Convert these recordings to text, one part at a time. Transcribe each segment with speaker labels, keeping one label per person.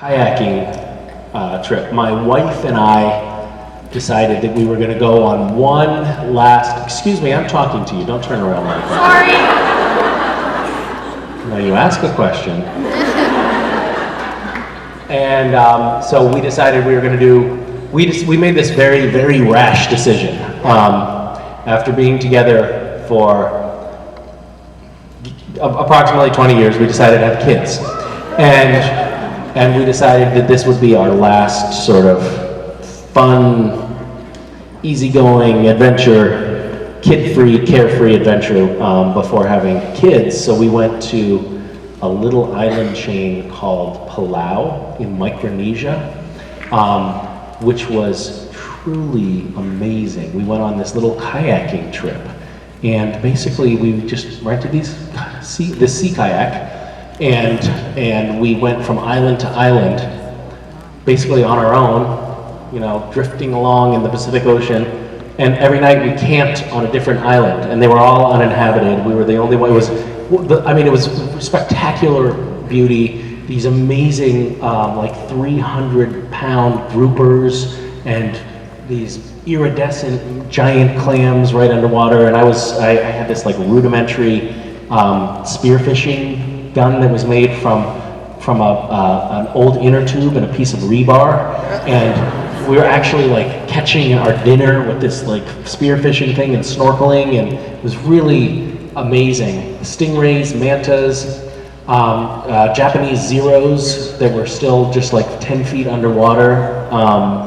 Speaker 1: kayaking trip. My wife and I decided that we were going to go on one last, excuse me, I'm talking to you, don't turn around like that. Sorry. Now you ask a question. And so we decided we were going to do, we made this very, very rash decision. After being together for approximately 20 years, we decided to have kids. And we decided that this would be our last sort of fun, easygoing adventure, kid-free, carefree adventure before having kids. So we went to a little island chain called Palau in Micronesia, which was truly amazing. We went on this little kayaking trip, and basically we just rented this sea kayak, and we went from island to island, basically on our own, you know, drifting along in the Pacific Ocean. And every night we camped on a different island, and they were all uninhabited. We were the only one. It was spectacular beauty. These amazing, like 300-pound groupers, and these iridescent giant clams right underwater. And I had this like rudimentary spearfishing gun that was made from an old inner tube and a piece of rebar, and we were actually like catching our dinner with this like spearfishing thing and snorkeling, and it was really amazing. Stingrays, mantas, Japanese zeros that were still just like 10 feet underwater,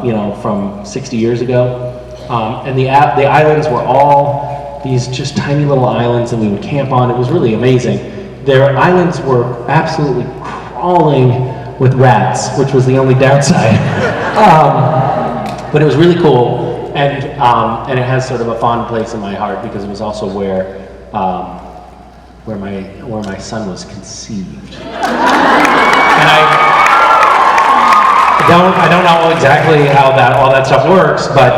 Speaker 1: you know, from 60 years ago. And the islands were all these just tiny little islands that we would camp on. It was really amazing. Their islands were absolutely crawling with rats, which was the only downside. But it was really cool, and it has sort of a fond place in my heart because it was also where my son was conceived. And I don't know exactly how all that stuff works, but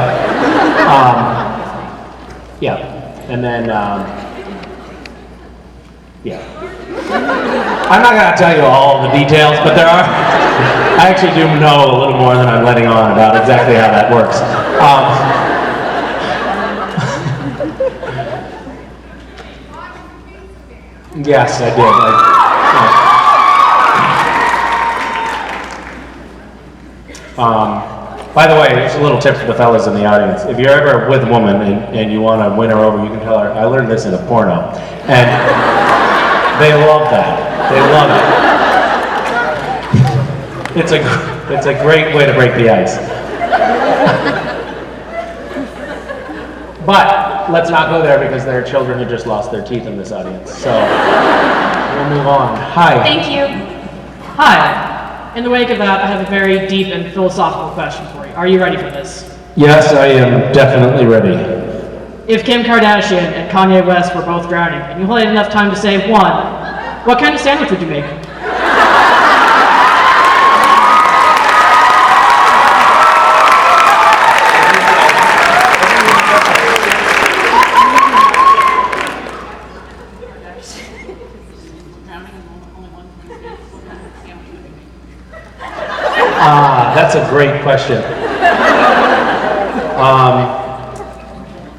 Speaker 1: yeah. And then yeah. I'm not going to tell you all the details, but I actually do know a little more than I'm letting on about exactly how that works. Yes, I did. By the way, here's a little tip for the fellas in the audience. If you're ever with a woman and you want to win her over, you can tell her, I learned this in a porno. And they love that. They love it. It's a great way to break the ice. But let's not go there because there are children who just lost their teeth in this audience. So we'll move on. Hi.
Speaker 2: Thank you.
Speaker 3: Hi. In the wake of that, I have a very deep and philosophical question for you. Are you ready for this?
Speaker 1: Yes, I am definitely ready.
Speaker 3: If Kim Kardashian and Kanye West were both drowning, and you only had enough time to save one, what kind of sandwich would you make?
Speaker 1: That's a great question.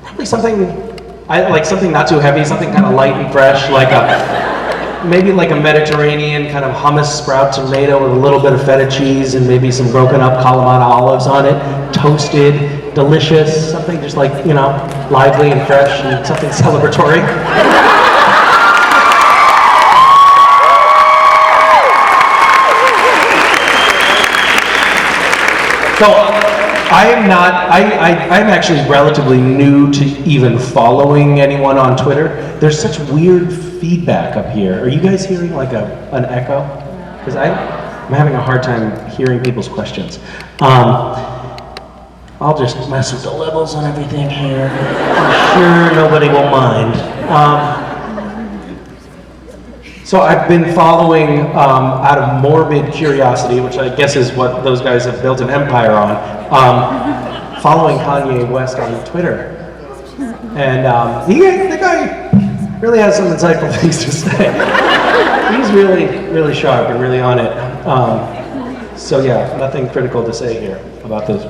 Speaker 1: Probably something not too heavy, something kind of light and fresh, maybe like a Mediterranean kind of hummus sprout tomato with a little bit of feta cheese and maybe some broken up Kalamata olives on it, toasted, delicious, something just like, you know, lively and fresh and something celebratory. So I'm actually relatively new to even following anyone on Twitter. There's such weird feedback up here. Are you guys hearing like an echo? Because I'm having a hard time hearing people's questions. I'll just mess with the levels on everything here. I'm sure nobody will mind. So I've been following, out of morbid curiosity, which I guess is what those guys have built an empire on, following Kanye West on Twitter. And the guy really has some insightful things to say. He's really, really sharp and really on it. So yeah, nothing critical to say here about those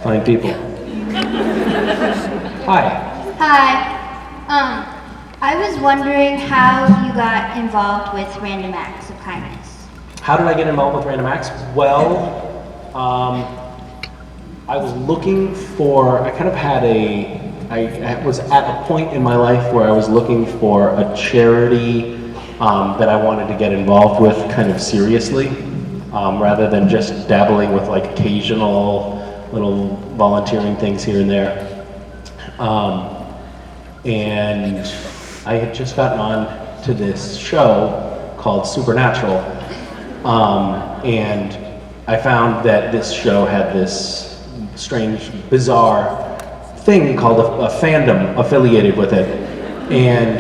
Speaker 1: fine people. Hi.
Speaker 2: Hi. I was wondering how you got involved with Random Acts of Kindness.
Speaker 1: How did I get involved with Random Acts? Well, I was looking for, I kind of had I was at a point in my life where I was looking for a charity that I wanted to get involved with kind of seriously, rather than just dabbling with like occasional little volunteering things here and there. And I had just gotten on to this show called Supernatural, and I found that this show had this strange, bizarre thing called a fandom affiliated with it. And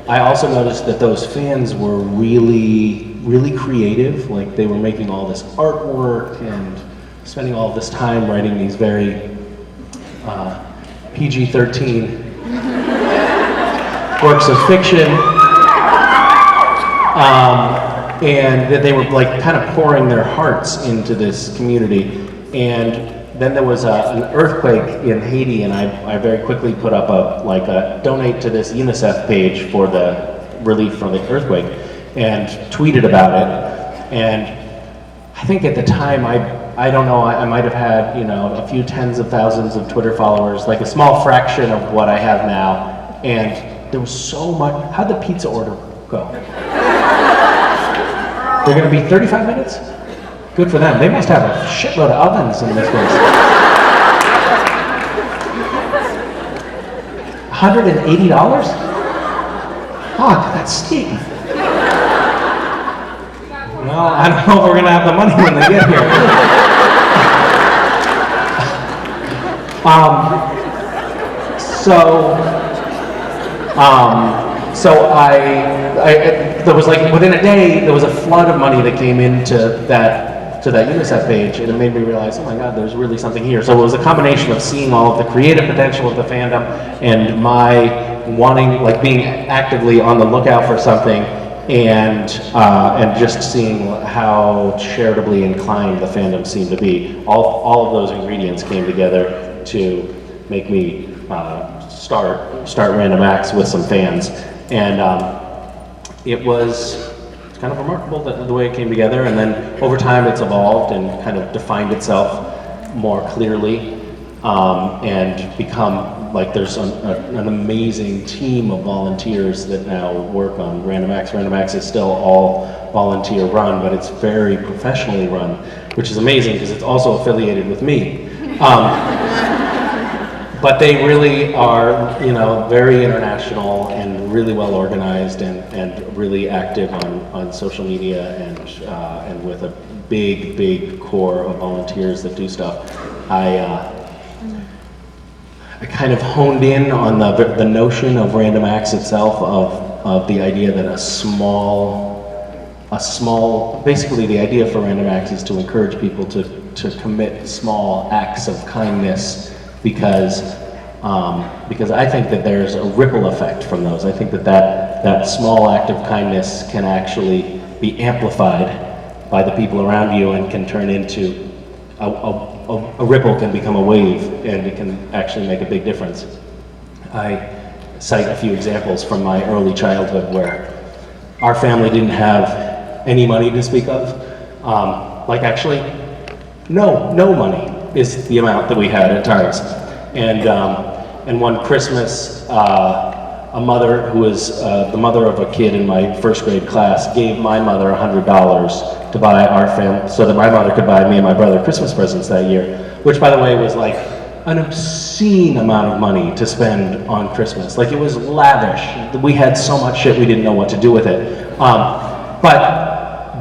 Speaker 1: I also noticed that those fans were really, really creative. Like they were making all this artwork and spending all this time writing these very PG-13 works of fiction, and that they were like kind of pouring their hearts into this community. And then there was an earthquake in Haiti, and I very quickly put up a donate to this UNICEF page for the relief from the earthquake, and tweeted about it. And I think at the time I don't know, I might have had, you know, a few tens of thousands of Twitter followers, like a small fraction of what I have now. And there was so much. How'd the pizza order go? They're gonna be 35 minutes? Good for them. They must have a shitload of ovens in this place. $180? Fuck, that's steep. Well, I don't know if we're gonna have the money when they get here. So there was like within a day there was a flood of money that came into that UNICEF page, and it made me realize, oh my God, there's really something here. So it was a combination of seeing all of the creative potential of the fandom and my wanting, like being actively on the lookout for something, and just seeing how charitably inclined the fandom seemed to be. All of those ingredients came together to make me start Random Acts with some fans, and it was kind of remarkable the way it came together. And then over time it's evolved and kind of defined itself more clearly, and become like there's an amazing team of volunteers that now work on Random Acts. Random Acts is still all volunteer run, but it's very professionally run, which is amazing because it's also affiliated with me. But they really are, you know, very international and really well organized, and really active on social media, and with a big core of volunteers that do stuff. I kind of honed in on the notion of Random Acts itself, of the idea that a small, basically the idea for Random Acts is to encourage people to commit small acts of kindness, because I think that there's a ripple effect from those. I think that small act of kindness can actually be amplified by the people around you and can turn into a ripple, can become a wave, and it can actually make a big difference. I cite a few examples from my early childhood where our family didn't have any money to speak of. Like actually, no money is the amount that we had at times. And one Christmas, a mother who was the mother of a kid in my first grade class gave my mother $100 to buy our family, so that my mother could buy me and my brother Christmas presents that year, which by the way was like an obscene amount of money to spend on Christmas. Like it was lavish. We had so much shit we didn't know what to do with it. But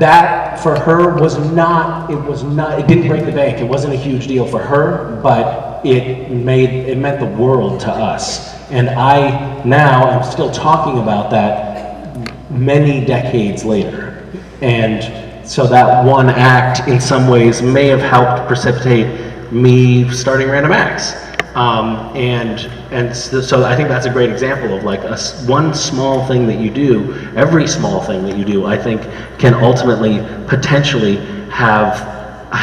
Speaker 1: that for her it didn't break the bank. It wasn't a huge deal for her, but it meant the world to us. And I now am still talking about that many decades later. And so that one act in some ways may have helped precipitate me starting Random Acts. So I think that's a great example of like one small thing that you do, every small thing that you do, I think can ultimately, potentially have